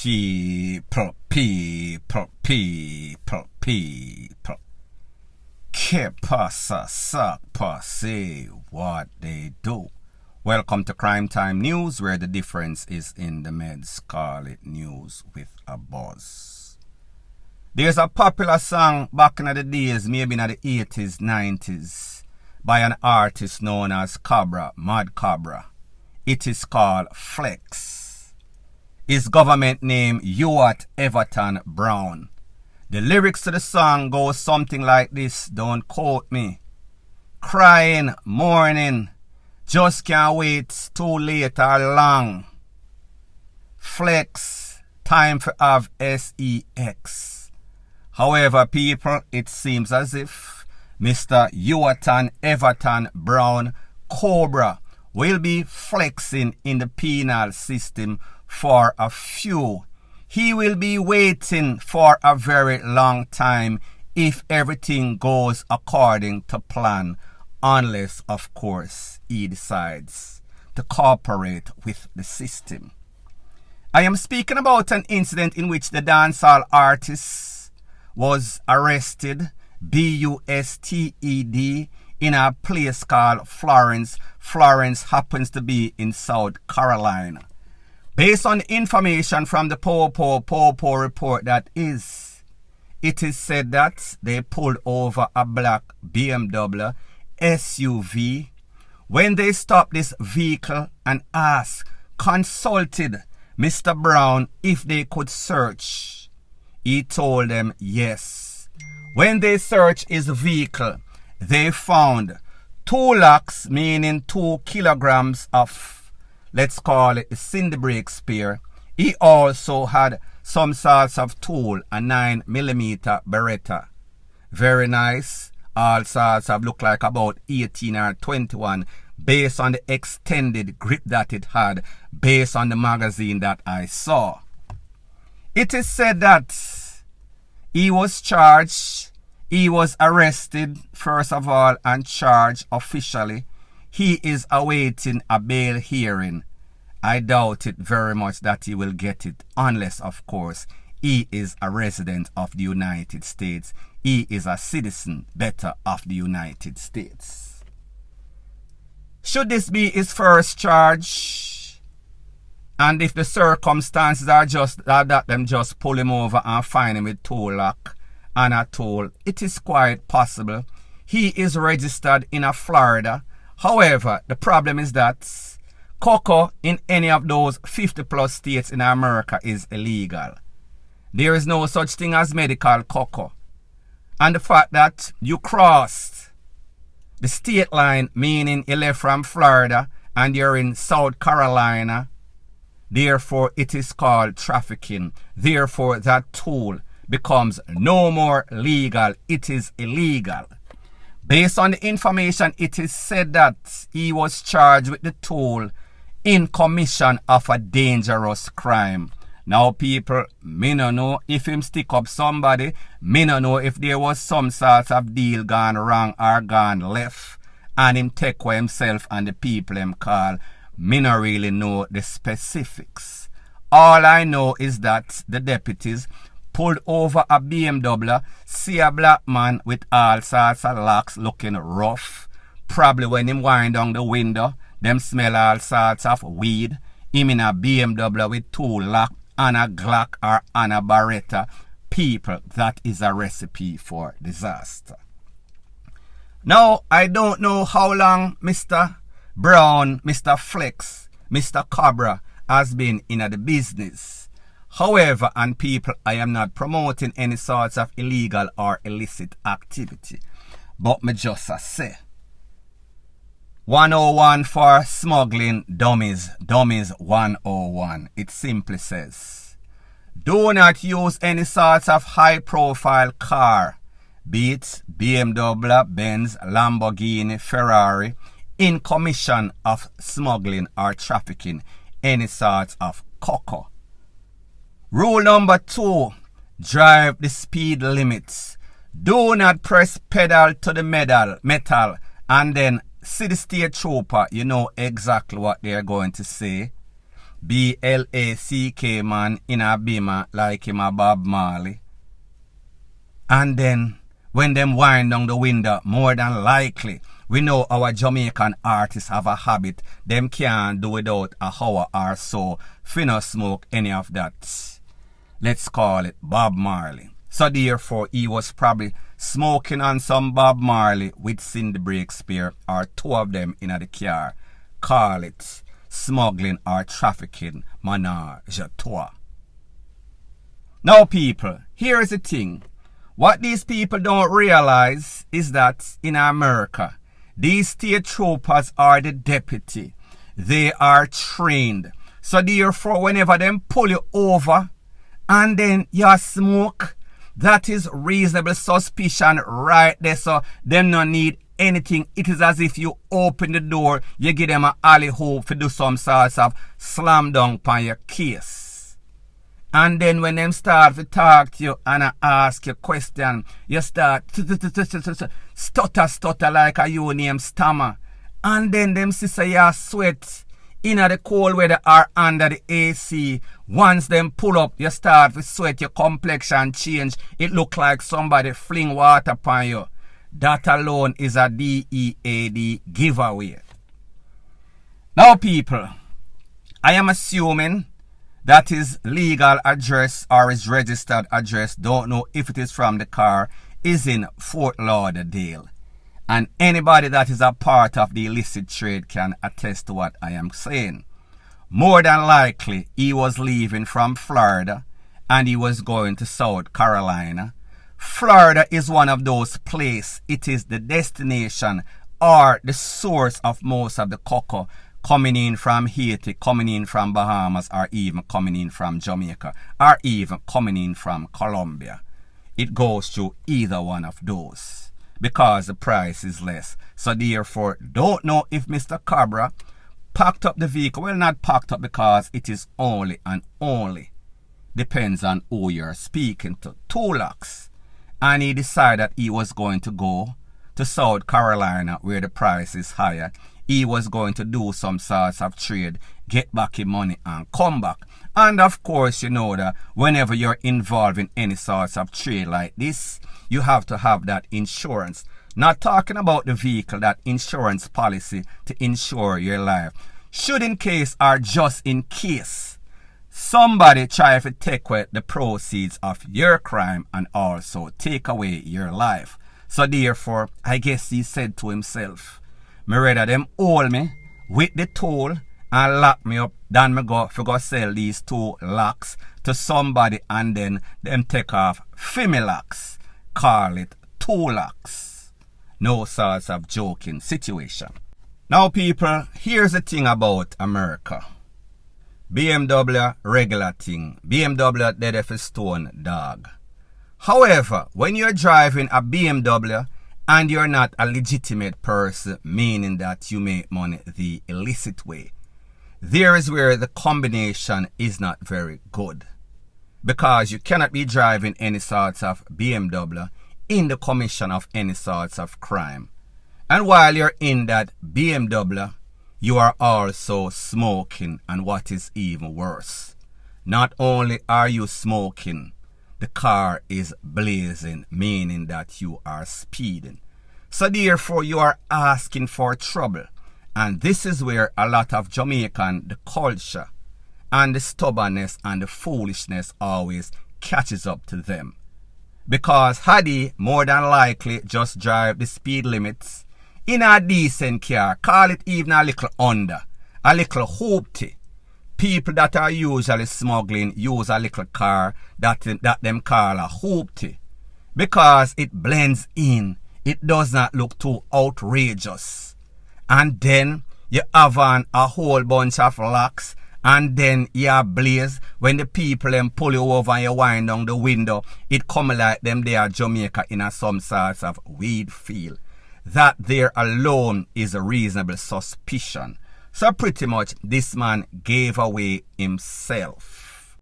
People. Que pasa, sa pase, what they do. Welcome to Crime Time News, where the difference is in the meds. Call it news with a buzz. There's a popular song back in the days, maybe in the 80s, 90s, by an artist known as Cobra, Mad Cobra. It is called Flex. His government name, Ewart Everton Brown. The lyrics to the song go something like this, don't quote me. Crying, mourning, just can't wait, too late or long. Flex, time for have sex. However, people, it seems as if Mr. Ewart Everton Brown Cobra will be flexing in the penal system for a few. He will be waiting for a very long time if everything goes according to plan, unless, of course, he decides to cooperate with the system. I am speaking about an incident in which the dancehall artist was arrested, busted, in a place called Florence. Florence happens to be in South Carolina. Based on information from the Popo report it is said that they pulled over a black BMW SUV. When they stopped this vehicle and consulted Mr. Brown if they could search, he told them yes. When they searched his vehicle, they found 2 lakhs, meaning 2 kilograms of, let's call it, a cinder brake spear. He also had some sorts of tool, a 9mm Beretta. Very nice. All sorts of look like about 18 or 21 based on the extended grip that it had, based on the magazine that I saw. It is said that he was charged. He was arrested, first of all, and charged officially. He is awaiting a bail hearing. I doubt it very much that he will get it, unless, of course, he is a resident of the United States. He is a citizen, better, of the United States. Should this be his first charge, and if the circumstances are just that them just pull him over and find him with tool lock and a tool, it is quite possible. He is registered in Florida. However, the problem is that cocoa in any of those 50 plus states in America is illegal. There is no such thing as medical cocoa. And the fact that you crossed the state line, meaning you left from Florida and you're in South Carolina, therefore it is called trafficking. Therefore that tool becomes no more legal. It is illegal. Based on the information, it is said that he was charged with the tool in commission of a dangerous crime. Now, people, me no know if him stick up somebody. Me no know if there was some sort of deal gone wrong or gone left, and him take for himself and the people him call. Me no really know the specifics. All I know is that the deputies pulled over a BMW, see a black man with all sorts of locks looking rough. Probably when him wind down the window, them smell all sorts of weed. Him in a BMW with 2 locks and a Glock or and a Beretta. People, that is a recipe for disaster. Now, I don't know how long Mr. Brown, Mr. Flex, Mr. Cobra has been in the business. However, and people, I am not promoting any sorts of illegal or illicit activity. But me just say, 101 for smuggling dummies. Dummies 101. It simply says, do not use any sorts of high profile car, be it BMW, Benz, Lamborghini, Ferrari, in commission of smuggling or trafficking any sorts of cocoa. Rule number 2, drive the speed limits. Do not press pedal to the metal and then see the state trooper. You know exactly what they're going to say. B-L-A-C-K man in a bima like him a Bob Marley. And then when them wind down the window, more than likely, we know our Jamaican artists have a habit. Them can't do without a hour or so. Finna smoke any of that. Let's call it Bob Marley. So therefore, he was probably smoking on some Bob Marley with Cindy Breakspear or two of them in the car. Call it smuggling or trafficking menage a trois. Now people, here is the thing. What these people don't realize is that in America, these state troopers are the deputy. They are trained. So therefore, whenever them pull you over and then you smoke, that is reasonable suspicion right there. So them no need anything. It is as if you open the door, you give them an alley hope to do some sorts of slam dunk on your case. And then when them start to talk to you and ask you question, you start stutter like a you name stammer. And then them sister you sweat in the cold weather or under the AC. Once them pull up, you start to sweat, your complexion change. It look like somebody fling water upon you. That alone is a DEAD giveaway. Now people, I am assuming that his legal address or his registered address, don't know if it is from the car, is in Fort Lauderdale. And anybody that is a part of the illicit trade can attest to what I am saying. More than likely, he was leaving from Florida and he was going to South Carolina. Florida is one of those places. It is the destination or the source of most of the cocoa coming in from Haiti, coming in from Bahamas, or even coming in from Jamaica, or even coming in from Colombia. It goes through either one of those because the price is less. So therefore, don't know if Mr. Cobra packed up the vehicle. Well, not packed up because it is only and only depends on who you're speaking to. 2 lakhs. And he decided that he was going to go to South Carolina where the price is higher. He was going to do some sorts of trade, get back his money and come back. And of course, you know that whenever you're involved in any sorts of trade like this, you have to have that insurance. Not talking about the vehicle, that insurance policy to insure your life. Should in case or just in case somebody try to take away the proceeds of your crime and also take away your life. So therefore, I guess he said to himself, me rather them hold me with the tool and lock me up than me go sell these 2 lakhs to somebody and then them take off 5 lakhs. Call it 2 lakhs. No sorts of joking situation. Now people, here's the thing about America. BMW regular thing. BMW dead for stone dog. However, when you're driving a BMW and you're not a legitimate person, meaning that you make money the illicit way, there is where the combination is not very good. Because you cannot be driving any sorts of BMW in the commission of any sorts of crime. And while you're in that BMW, you are also smoking, and what is even worse, not only are you smoking, the car is blazing, meaning that you are speeding. So therefore, you are asking for trouble. And this is where a lot of Jamaican, the culture and the stubbornness and the foolishness always catches up to them. Because had he more than likely just drive the speed limits in a decent car, call it even a little under, a little hoopty. People that are usually smuggling use a little car that them call a hoopty. Because it blends in. It does not look too outrageous. And then you have on a whole bunch of locks. And then you blaze. When the people them pull you over and you wind down the window, it come like them they are Jamaica in a some sorts of weed field. That there alone is a reasonable suspicion. So pretty much this man gave away himself.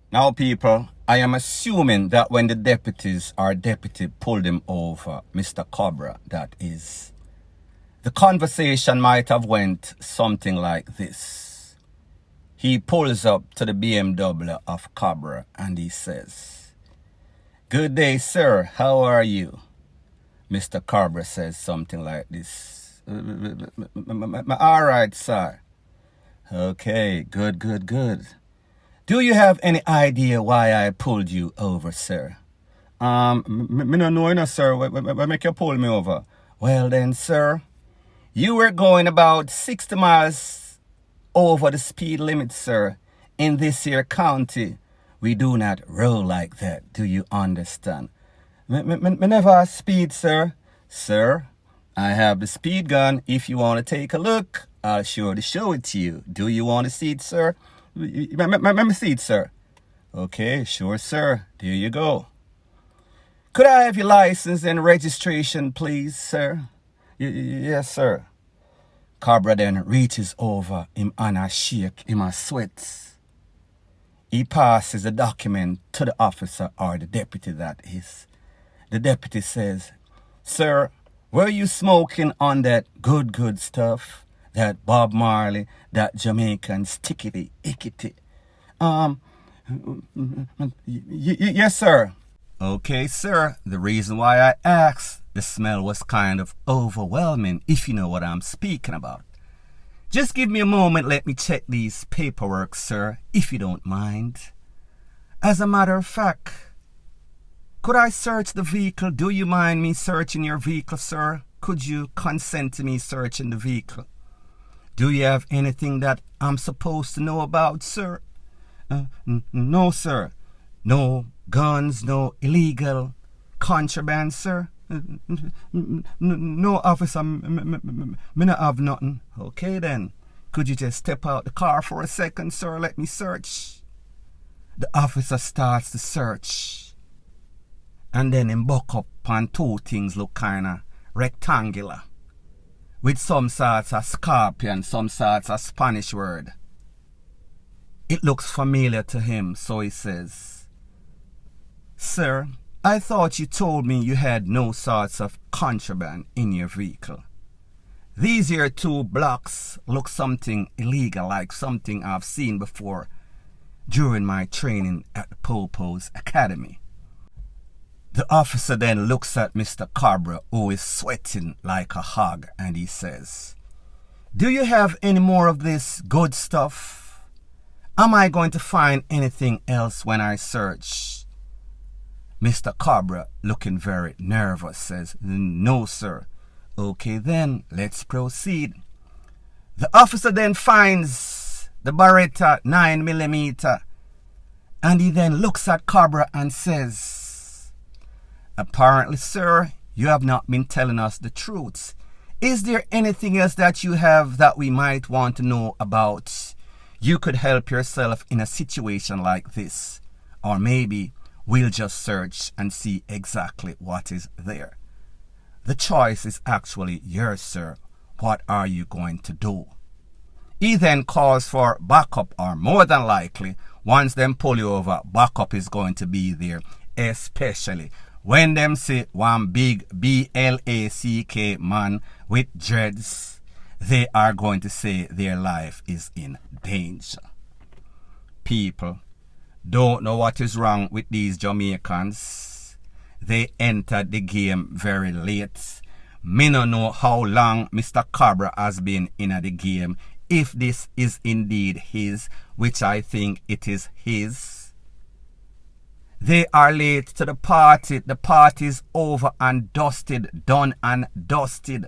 Now people, I am assuming that when the deputies or deputy pulled him over, Mr. Cobra that is, the conversation might have went something like this. He pulls up to the BMW of Cobra and he says, "Good day, sir. How are you?" Mr. Cobra says something like this. "All right, sir." "Okay, good. Do you have any idea why I pulled you over, sir?" Me no know, sir. What make you pull me over?" "Well then, sir, you were going about 60 miles over the speed limit, sir. In this here county, we do not roll like that. Do you understand?" Me never speed, sir." "Sir, I have the speed gun. If you want to take a look, I'll sure to show it to you. Do you want to see it, sir?" Let me see it, sir." "Okay, sure, sir. There you go." "Could I have your license and registration, please, sir?" Yes, sir." Cobra then reaches over him and a shake, him a sweat. He passes the document to the officer or the deputy, that is. The deputy says, "Sir, were you smoking on that good stuff? That Bob Marley, that Jamaican stickity ickity?" Yes, sir." "Okay, sir. The reason why I asked, the smell was kind of overwhelming, if you know what I'm speaking about. Just give me a moment, let me check these paperwork, sir, if you don't mind. As a matter of fact, could I search the vehicle? Do you mind me searching your vehicle, sir? Could you consent to me searching the vehicle? Do you have anything that I'm supposed to know about, sir?" No, sir. No guns, no illegal contraband, sir?" No, officer, me not have nothing." "Okay then, could you just step out the car for a second, sir? Let me search." The officer starts to search, and then him buck up on two things look kinda rectangular, with some sorts of scorpion, some sorts of Spanish word. It looks familiar to him, so he says, "Sir, I thought you told me you had no sorts of contraband in your vehicle. These here two blocks look something illegal, like something I've seen before during my training at the Popo's Academy." The officer then looks at Mr. Cobra, who is sweating like a hog, and he says, "Do you have any more of this good stuff? Am I going to find anything else when I search?" Mr. Cobra, looking very nervous, says, "No, sir." "Okay then, let's proceed." The officer then finds the Beretta 9mm, and he then looks at Cobra and says, "Apparently, sir, you have not been telling us the truth. Is there anything else that you have that we might want to know about? You could help yourself in a situation like this, or maybe we'll just search and see exactly what is there. The choice is actually yours, sir. What are you going to do?" He then calls for backup, or more than likely, once them pull you over, backup is going to be there, especially when them see one big BLACK man with dreads. They are going to say their life is in danger. People don't know what is wrong with these Jamaicans. They entered the game very late. Me no know how long Mr. Cobra has been in the game, if this is indeed his, which I think it is his. They are late to the party. The party is over and dusted, done and dusted.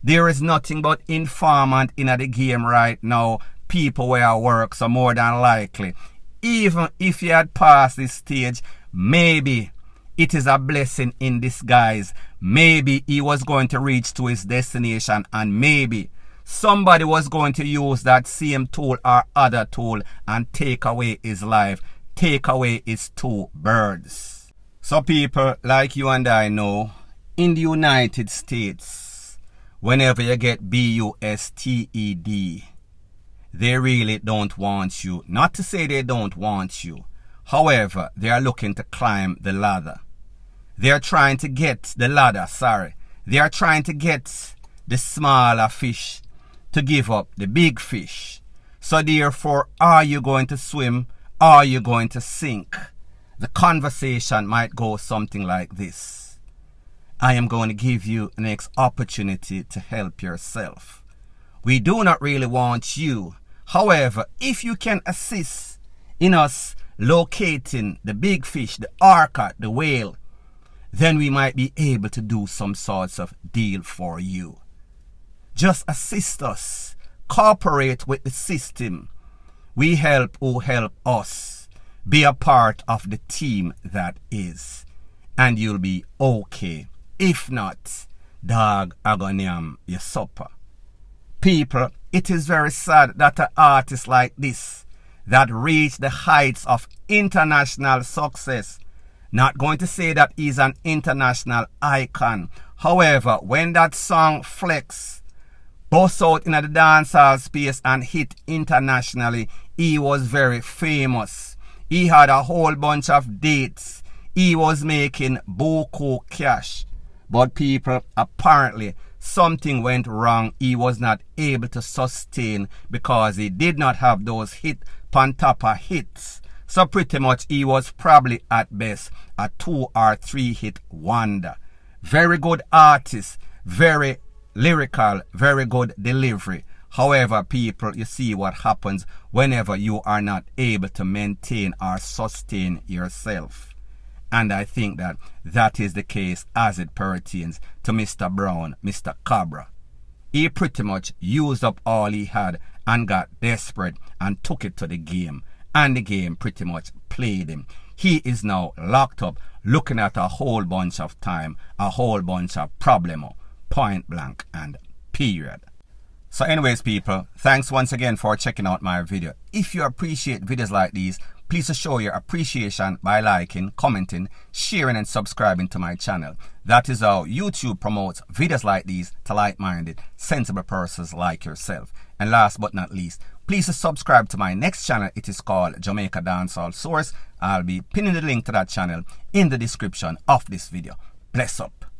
There is nothing but informant in the game right now. People where I work, so more than likely, even if you had passed this stage, maybe it is a blessing in disguise. Maybe he was going to reach to his destination, and maybe somebody was going to use that same tool or other tool and take away his life, take away his two birds. So people like you and I know, in the United States, whenever you get busted, they really don't want you. Not to say they don't want you. However, they are looking to climb the ladder. They are trying to get the ladder, They are trying to get the smaller fish to give up the big fish. So therefore, are you going to swim? Are you going to sink? The conversation might go something like this. I am going to give you the next opportunity to help yourself. We do not really want you. However, if you can assist in us locating the big fish, the orca, the whale, then we might be able to do some sorts of deal for you. Just assist us. Cooperate with the system. We help who help us. Be a part of the team that is. And you'll be okay. If not, dog agonium your supper. People, it is very sad that an artist like this that reached the heights of international success, not going to say that he's an international icon. However, when that song Flex bust out in the dancehall space and hit internationally, he was very famous. He had a whole bunch of dates. He was making buku cash. But people, apparently something went wrong. He was not able to sustain because he did not have those hit on top of hits. So pretty much he was probably at best a 2 or 3 hit wonder. Very good artist, very lyrical, very good delivery. However, people, you see what happens whenever you are not able to maintain or sustain yourself. And I think that that is the case as it pertains to Mr. Brown, Mr. Cobra. He pretty much used up all he had and got desperate and took it to the game. And the game pretty much played him. He is now locked up looking at a whole bunch of time, a whole bunch of problemo, point blank and period. So anyways, people, thanks once again for checking out my video. If you appreciate videos like these, please show your appreciation by liking, commenting, sharing and subscribing to my channel. That is how YouTube promotes videos like these to like-minded, sensible persons like yourself. And last but not least, please subscribe to my next channel. It is called Jamaica Dancehall Source. I'll be pinning the link to that channel in the description of this video. Bless up.